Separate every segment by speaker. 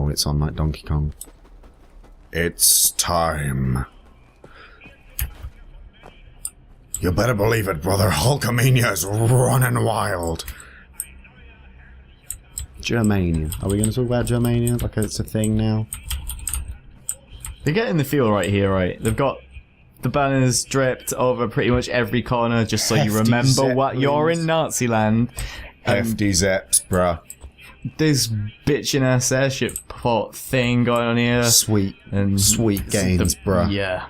Speaker 1: Oh, it's on like Donkey Kong. It's time. You better believe it, brother. Hulkamania's running wild. Germania. Are we going to talk about Germania? Like it's a thing now?
Speaker 2: They're getting the feel right here, right? They've got the banners draped over pretty much every corner just so you remember what you're in Nazi land.
Speaker 1: Hefty Zeps, bruh.
Speaker 2: This bitchin' ass airship port thing going on here.
Speaker 1: Sweet gains, bruh.
Speaker 2: Yeah.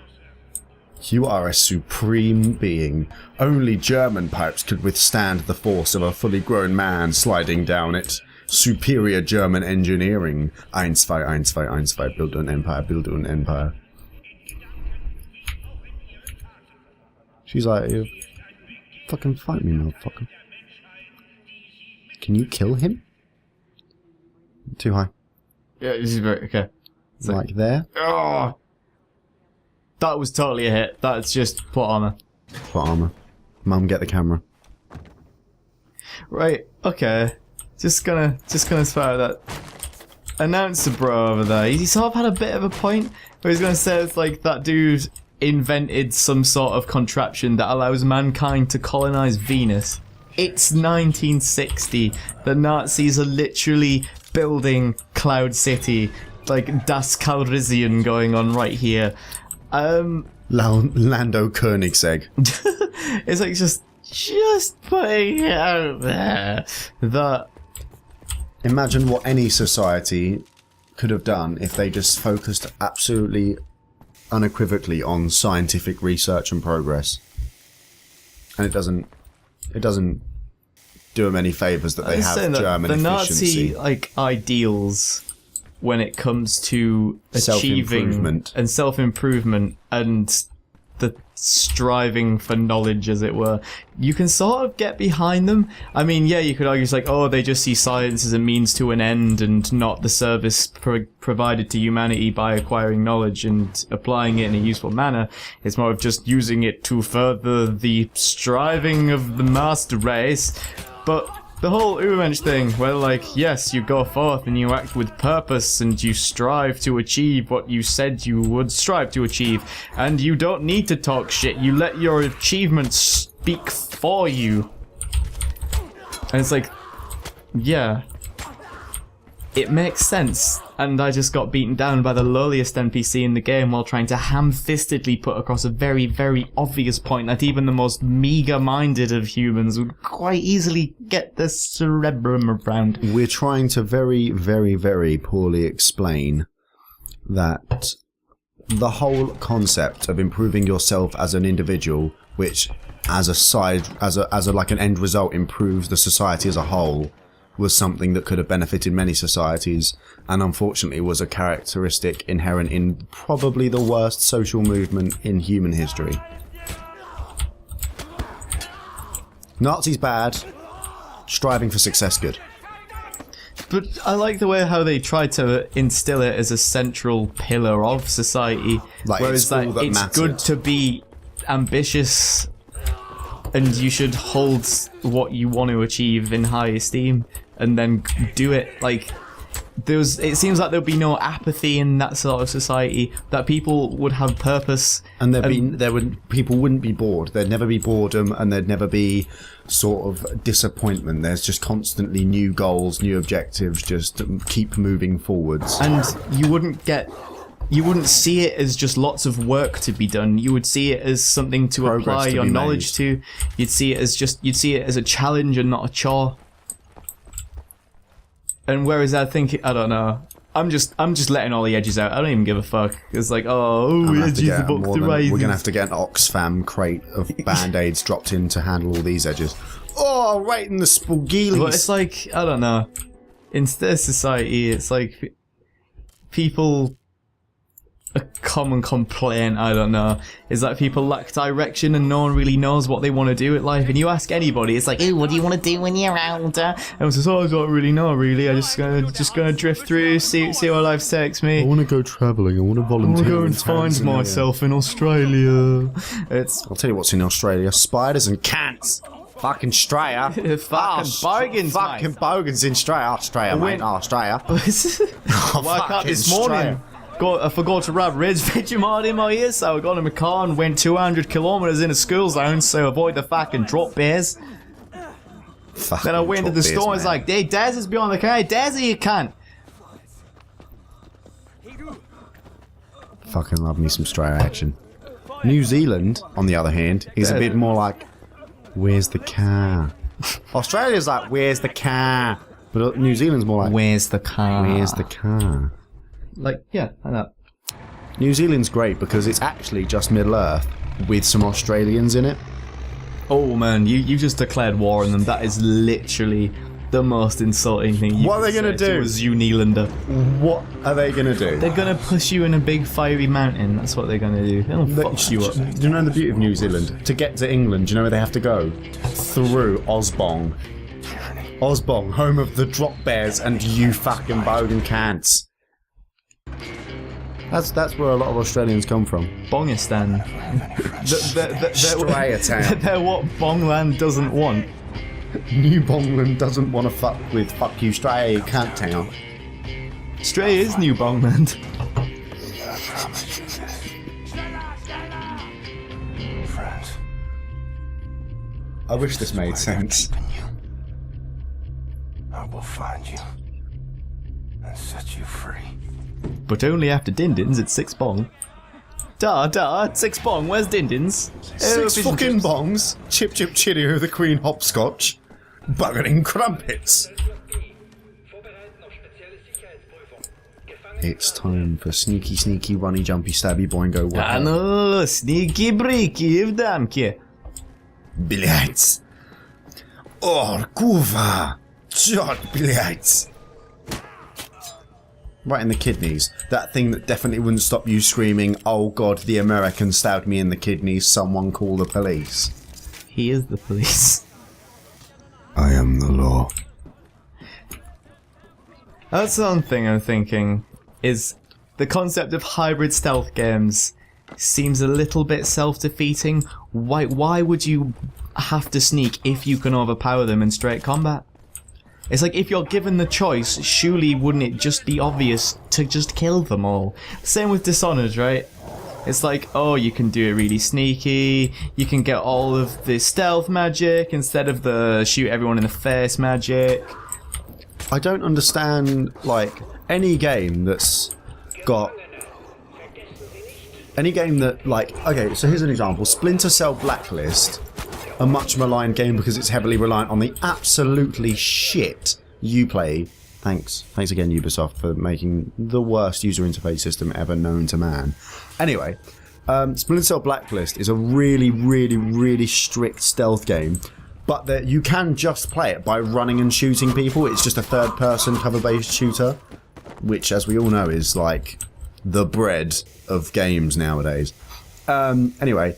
Speaker 1: You are a supreme being. Only German pipes could withstand the force of a fully grown man sliding down it. Superior German engineering. 1, 2, 1, 2, 1, 2. Build an empire, build an empire. She's like, you fucking fight me, motherfucker. Can you kill him? Too high.
Speaker 2: Yeah, this is very... Okay. It's
Speaker 1: like there?
Speaker 2: Oh! That was totally a hit. That's just plot armor.
Speaker 1: Plot armor. Mum, get the camera.
Speaker 2: Right, okay. Just gonna swear that announcer bro over there. He sort of had a bit of a point where he's gonna say it's like that dude invented some sort of contraption that allows mankind to colonize Venus. It's 1960. The Nazis are literally building Cloud City, like Das Calrissian going on right here.
Speaker 1: Lando Koenigsegg.
Speaker 2: It's like just putting it out there that.
Speaker 1: Imagine what any society could have done if they just focused absolutely unequivocally on scientific research and progress. And it doesn't do them any favours that they have German
Speaker 2: the
Speaker 1: efficiency.
Speaker 2: Nazi like ideals when it comes to achieving and self-improvement and the striving for knowledge, as it were, you can sort of get behind them. I mean, yeah, you could argue it's like, oh, they just see science as a means to an end and not the service provided to humanity by acquiring knowledge and applying it in a useful manner. It's more of just using it to further the striving of the master race. But the whole Übermensch thing, where like, yes, you go forth and you act with purpose and you strive to achieve what you said you would strive to achieve, and you don't need to talk shit, you let your achievements speak for you. And it's like, yeah, it makes sense. And I just got beaten down by the lowliest NPC in the game while trying to ham-fistedly put across a very, very obvious point that even the most meager-minded of humans would quite easily get the cerebrum around.
Speaker 1: We're trying to very, very, very poorly explain that the whole concept of improving yourself as an individual, which as a like an end result improves the society as a whole, was something that could have benefited many societies, and unfortunately was a characteristic inherent in probably the worst social movement in human history. Nazis bad, striving for success good.
Speaker 2: But I like the way how they tried to instill it as a central pillar of society,
Speaker 1: like,
Speaker 2: whereas it's good to be ambitious and you should hold what you want to achieve in high esteem and then do it. Like, it seems like there'd be no apathy in that sort of society, that people would have purpose,
Speaker 1: and people wouldn't be bored. There'd never be boredom, and there'd never be sort of disappointment. There's just constantly new goals, new objectives, just keep moving forwards.
Speaker 2: And you wouldn't see it as just lots of work to be done. You would see it as something to apply your knowledge to. You'd see it as a challenge and not a chore. And whereas I don't know, I'm just letting all the edges out. I don't even give a fuck. It's like, edges the book to raise.
Speaker 1: We're gonna have to get an Oxfam crate of band-aids dropped in to handle all these edges. Oh, right in the spoogielies.
Speaker 2: But it's like, I don't know. In this society, it's like people. A common complaint, I don't know, is that people lack direction and no one really knows what they want to do at life. And you ask anybody, it's like, "Ooh, what do you want to do when you're older?" And says, "Oh, I don't really know, really. I'm just gonna drift through, see where life takes me.
Speaker 1: I want to go travelling. I want to volunteer.
Speaker 2: I want to go and find myself in Australia."
Speaker 1: I'll tell you what's in Australia: spiders and cats. Fucking Australia.
Speaker 2: Fucking bogans,
Speaker 1: Fucking
Speaker 2: mate.
Speaker 1: bogans in Australia. Australia, mate. Australia.
Speaker 2: Woke up this morning. I forgot to rub Red's Vegemite in my ear, so I got in my car and went 200 kilometres in a school zone to avoid the fucking drop bears. Then I went to the store and was like, hey, Daz is behind the car. Hey, Dazzy, you cunt.
Speaker 1: Fucking love me some Australia action. New Zealand, on the other hand, is a bit more like, where's the car? Australia's like, where's the car? But New Zealand's more like,
Speaker 2: where's the car?
Speaker 1: Where's the car?
Speaker 2: Like, yeah, I know.
Speaker 1: New Zealand's great because it's actually just Middle Earth with some Australians in it.
Speaker 2: Oh man, you just declared war on them. That is literally the most insulting thing you
Speaker 1: What are they
Speaker 2: going to
Speaker 1: do?
Speaker 2: As New Zealander.
Speaker 1: What are they going to do?
Speaker 2: They're going to push you in a big fiery mountain. That's what they're going to do. They'll fuck you up.
Speaker 1: Do you know the beauty of New Zealand? To get to England, do you know where they have to go? Through Osbong. Osbong, home of the drop bears and you fucking bogan cants. That's where a lot of Australians come from.
Speaker 2: Bongistan.
Speaker 1: Australia town.
Speaker 2: They're what Bongland doesn't want.
Speaker 1: New Bongland doesn't want to fuck with fuck you Australia, you can't town.
Speaker 2: Australia is New Bongland.
Speaker 3: Friends.
Speaker 1: I wish this made sense.
Speaker 3: I will find you and set you free.
Speaker 2: But only after Dindins at 6 bong. Da, 6 bong, where's Dindins?
Speaker 1: Six fucking bongs, chip chip chitty with the Queen hopscotch, buggering crumpets. It's time for sneaky sneaky runny jumpy stabby boingo.
Speaker 2: Ano, sneaky breaky of damke.
Speaker 1: Блять. Oh, kurwa. Chod, блять. Right in the kidneys. That thing that definitely wouldn't stop you screaming, oh god, the American stabbed me in the kidneys, someone call the police.
Speaker 2: He is the police.
Speaker 1: I am the law.
Speaker 2: That's one thing I'm thinking, is the concept of hybrid stealth games seems a little bit self-defeating. Why would you have to sneak if you can overpower them in straight combat? It's like, if you're given the choice, surely wouldn't it just be obvious to just kill them all? Same with Dishonored, right? It's like, oh, you can do it really sneaky, you can get all of the stealth magic instead of the shoot everyone in the face magic.
Speaker 1: I don't understand, like, any game that's got... Any game that, like... Okay, so here's an example. Splinter Cell Blacklist, a much maligned game because it's heavily reliant on the absolutely shit Uplay. Thanks again, Ubisoft, for making the worst user interface system ever known to man. Anyway, Splinter Cell Blacklist is a really, really, really strict stealth game, but that you can just play it by running and shooting people. It's just a third-person cover-based shooter, which, as we all know, is like the bread of games nowadays. Anyway,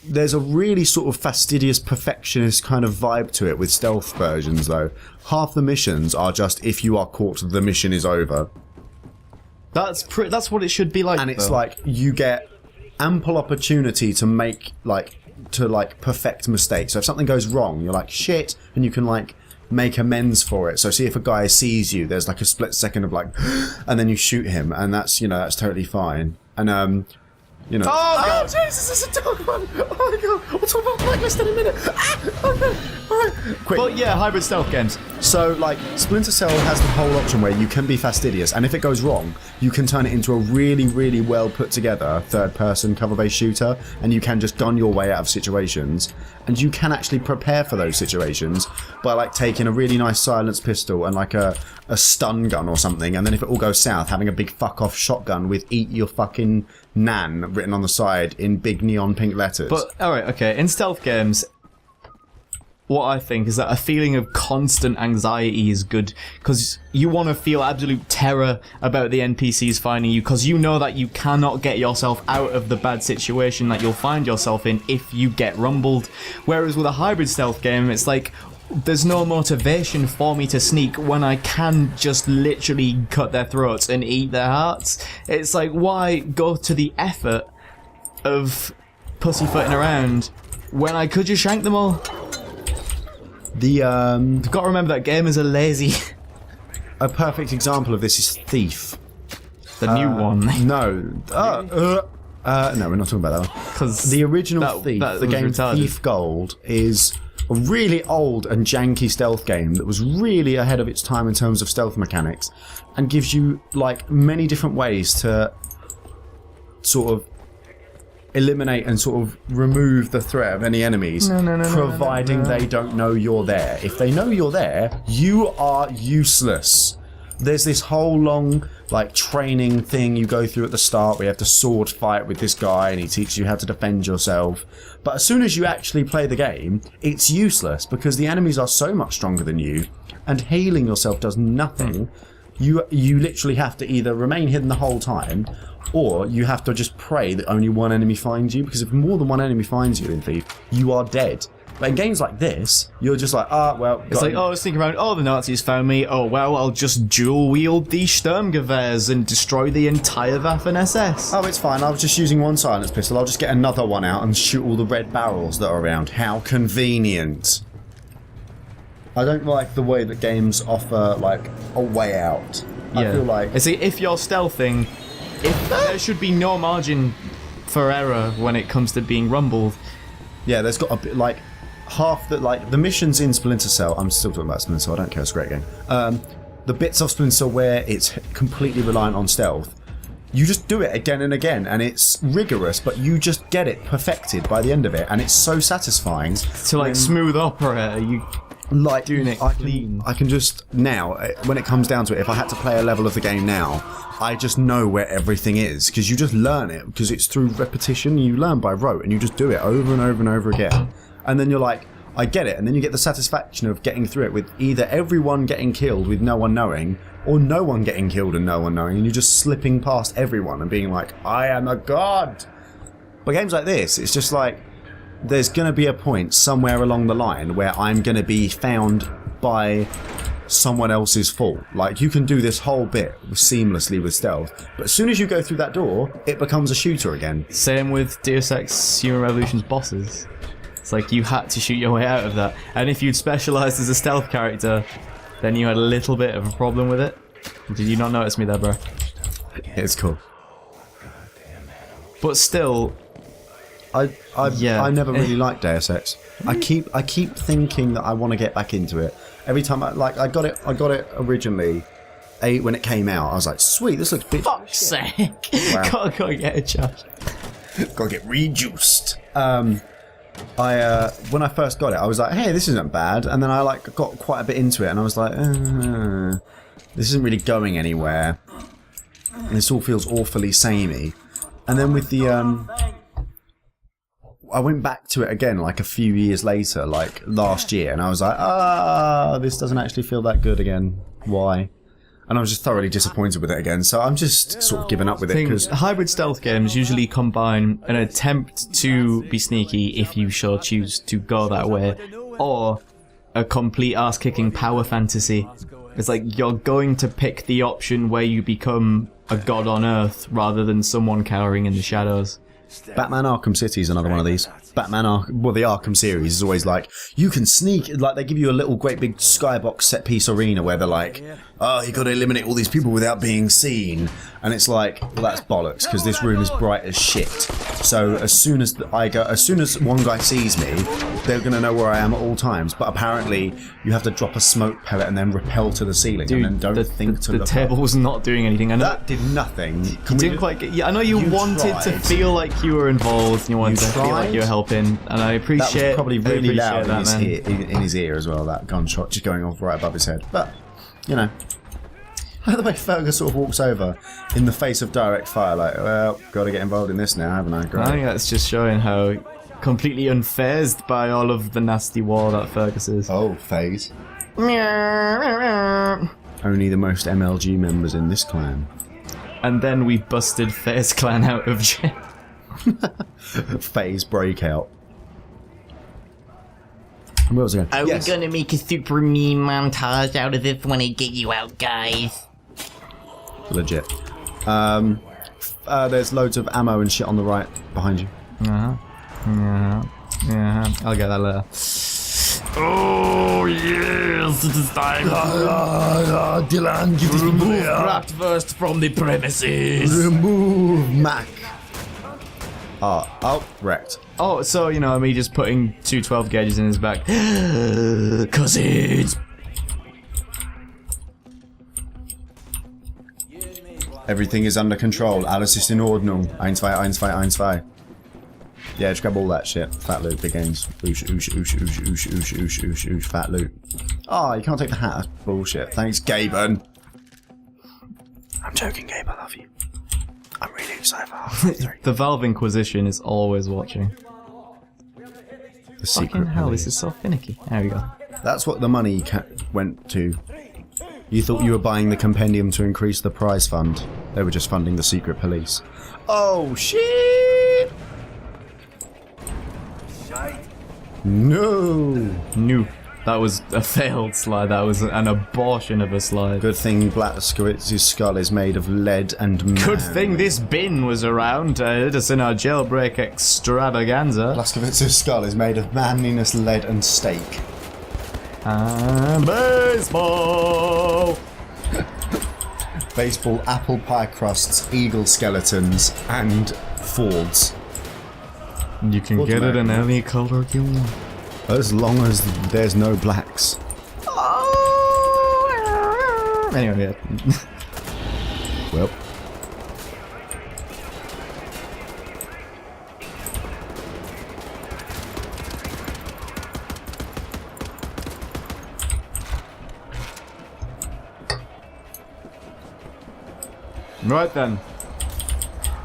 Speaker 1: there's a really sort of fastidious perfectionist kind of vibe to it with stealth versions, though. Half the missions are just, if you are caught, the mission is over.
Speaker 2: That's what it should be like.
Speaker 1: And it's
Speaker 2: though.
Speaker 1: like, you get ample opportunity to make, to perfect mistakes. So if something goes wrong, you're like, shit, and you can, like, make amends for it. So see if a guy sees you, there's like a split second of like, and then you shoot him, and that's, that's totally fine. And, Oh Jesus, it's a dog one! Oh my god, we'll talk about Blacklist in a minute! Okay, alright. Quick.
Speaker 2: But yeah, hybrid stealth games.
Speaker 1: So, like, Splinter Cell has the whole option where you can be fastidious, and if it goes wrong, you can turn it into a really, really well put together third-person cover-based shooter, and you can just gun your way out of situations, and you can actually prepare for those situations by, like, taking a really nice silenced pistol and, like, a stun gun or something, and then if it all goes south, having a big fuck-off shotgun with "Eat your fucking Nan" written on the side in big neon pink letters.
Speaker 2: But, alright, okay, in stealth games, what I think is that a feeling of constant anxiety is good, because you want to feel absolute terror about the NPCs finding you, because you know that you cannot get yourself out of the bad situation that you'll find yourself in if you get rumbled. Whereas with a hybrid stealth game, it's like, there's no motivation for me to sneak when I can just literally cut their throats and eat their hearts. It's like, why go to the effort of pussyfooting around when I could just shank them all? You've got to remember that gamers are lazy.
Speaker 1: A perfect example of this is Thief.
Speaker 2: The new one.
Speaker 1: No. No, we're not talking about that one.
Speaker 2: Because
Speaker 1: the original Thief, the game
Speaker 2: retarded.
Speaker 1: Thief Gold, is a really old and janky stealth game that was really ahead of its time in terms of stealth mechanics, and gives you like many different ways to sort of eliminate and sort of remove the threat of any enemies, providing they don't know you're there. If they know you're there, you are useless. There's this whole long like training thing you go through at the start where you have to sword fight with this guy and he teaches you how to defend yourself. But as soon as you actually play the game, it's useless because the enemies are so much stronger than you, and healing yourself does nothing. You literally have to either remain hidden the whole time, or you have to just pray that only one enemy finds you, because if more than one enemy finds you in Thief, you are dead. But in games like this, you're just like, well...
Speaker 2: It's like, I was thinking around, the Nazis found me, well, I'll just dual-wield these Sturmgewehrs and destroy the entire Waffen-SS.
Speaker 1: Oh, it's fine, I was just using one silence pistol, I'll just get another one out and shoot all the red barrels that are around. How convenient. I don't like the way that games offer, like, a way out. I feel like...
Speaker 2: See, if you're stealthing, there should be no margin for error when it comes to being rumbled.
Speaker 1: Yeah, there's got a bit, like... half the the missions in Splinter Cell. I'm still talking about Splinter Cell. I don't care. It's a great game. The bits of Splinter Cell where it's completely reliant on stealth, you just do it again and again, and it's rigorous, but you just get it perfected by the end of it, and it's so satisfying.
Speaker 2: To like smooth opera, you
Speaker 1: like
Speaker 2: doing it clean.
Speaker 1: I can just now, when it comes down to it, if I had to play a level of the game now, I just know where everything is, because you just learn it, because it's through repetition. You learn by rote, and you just do it over and over and over again. And then you're like, I get it. And then you get the satisfaction of getting through it with either everyone getting killed with no one knowing, or no one getting killed and no one knowing, and you're just slipping past everyone and being like, I am a god. But games like this, it's just like, there's going to be a point somewhere along the line where I'm going to be found by someone else's fault. Like, you can do this whole bit seamlessly with stealth, but as soon as you go through that door, it becomes a shooter again.
Speaker 2: Same with Deus Ex Human Revolution's bosses. It's like you had to shoot your way out of that. And if you'd specialised as a stealth character, then you had a little bit of a problem with it. Did you not notice me there, bro?
Speaker 1: It's cool.
Speaker 2: But still...
Speaker 1: I never really liked Deus Ex. I keep thinking that I want to get back into it. Every time I got it originally, when it came out. I was like, sweet, this looks big.
Speaker 2: Fuck's sake!
Speaker 1: Wow.
Speaker 2: Gotta get a charge.
Speaker 1: Gotta get rejuiced. When I first got it, I was like, hey, this isn't bad. And then I got quite a bit into it, and I was like, this isn't really going anywhere. And this all feels awfully samey. And then with the I went back to it again like a few years later, like last year, and I was like, this doesn't actually feel that good again. Why? And I was just thoroughly disappointed with it again, so I'm just sort of giving up with it. Because
Speaker 2: hybrid stealth games usually combine an attempt to be sneaky, if you shall choose to go that way, or a complete ass-kicking power fantasy. It's like you're going to pick the option where you become a god on Earth rather than someone cowering in the shadows.
Speaker 1: Batman Arkham City is another one of these. The Arkham series is always like, you can sneak, like they give you a little great big skybox set piece arena where they're like, you got to eliminate all these people without being seen, and it's like, well, that's bollocks, because this room is bright as shit. So as soon as one guy sees me, they're going to know where I am at all times. But apparently, you have to drop a smoke pellet and then rappel to the ceiling,
Speaker 2: Dude,
Speaker 1: and then
Speaker 2: the table was not doing anything. I know
Speaker 1: that did nothing.
Speaker 2: You didn't quite get. Yeah, I know you wanted to feel like you were involved, and you wanted to feel like you were helping, and I appreciate.
Speaker 1: That was probably really loud
Speaker 2: in
Speaker 1: his ear as well. That gunshot just going off right above his head. But you know, the way Fergus sort of walks over in the face of direct fire, like, well, got to get involved in this now, haven't I? Great.
Speaker 2: I think that's just showing how completely unfazed by all of the nasty war that Fergus is.
Speaker 1: Oh, phase. Only the most MLG members in this clan.
Speaker 2: And then we busted FaZe Clan out of jail.
Speaker 1: Phase breakout. What was it?
Speaker 4: Are we gonna make a super meme montage out of this when I get you out, guys?
Speaker 1: Legit. There's loads of ammo and shit on the right behind you.
Speaker 2: Yeah, I'll get that later. Oh yes, it is time.
Speaker 1: Dylan, give this
Speaker 2: Remove Bratwurst from the premises.
Speaker 1: Remove Mac. Oh, wrecked.
Speaker 2: Oh, so, you know, me just putting two 12 gauges in his back. Cause it's...
Speaker 1: Everything is under control. Alles ist in Ordnung. 1, 2, 1, 2, 1, 2. Yeah, just grab all that shit. Fat loot, big games. Oosh, oosh, oosh, oosh, oosh, oosh, oosh, oosh, oosh, fat loot. Oh, you can't take the hat. That's bullshit. Thanks, Gaben. I'm joking, Gabe. I love you. I'm really excited for half 3.
Speaker 2: The Valve Inquisition is always watching.
Speaker 1: The secret
Speaker 2: Fucking hell,
Speaker 1: police.
Speaker 2: this is so finicky. There we go.
Speaker 1: That's what the money went to. You thought you were buying the compendium to increase the prize fund. They were just funding the secret police. Oh, shit! No!
Speaker 2: New. That was a failed slide. That was an abortion of a slide.
Speaker 1: Good thing Blaskowitz's skull is made of lead and man.
Speaker 2: Good thing this bin was around to hit us in our jailbreak extravaganza.
Speaker 1: Blaskowitz's skull is made of manliness, lead and steak.
Speaker 2: And baseball!
Speaker 1: Baseball, apple pie crusts, eagle skeletons, and Fords.
Speaker 2: You can get it in any color you want.
Speaker 1: As long as there's no blacks.
Speaker 2: Anyway, yeah.
Speaker 1: Well.
Speaker 2: Right then.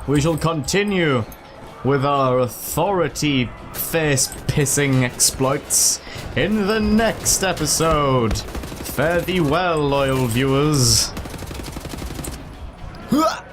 Speaker 2: We shall continue with our authority face-pissing exploits in the next episode. Fare thee well, loyal viewers.
Speaker 1: Huh!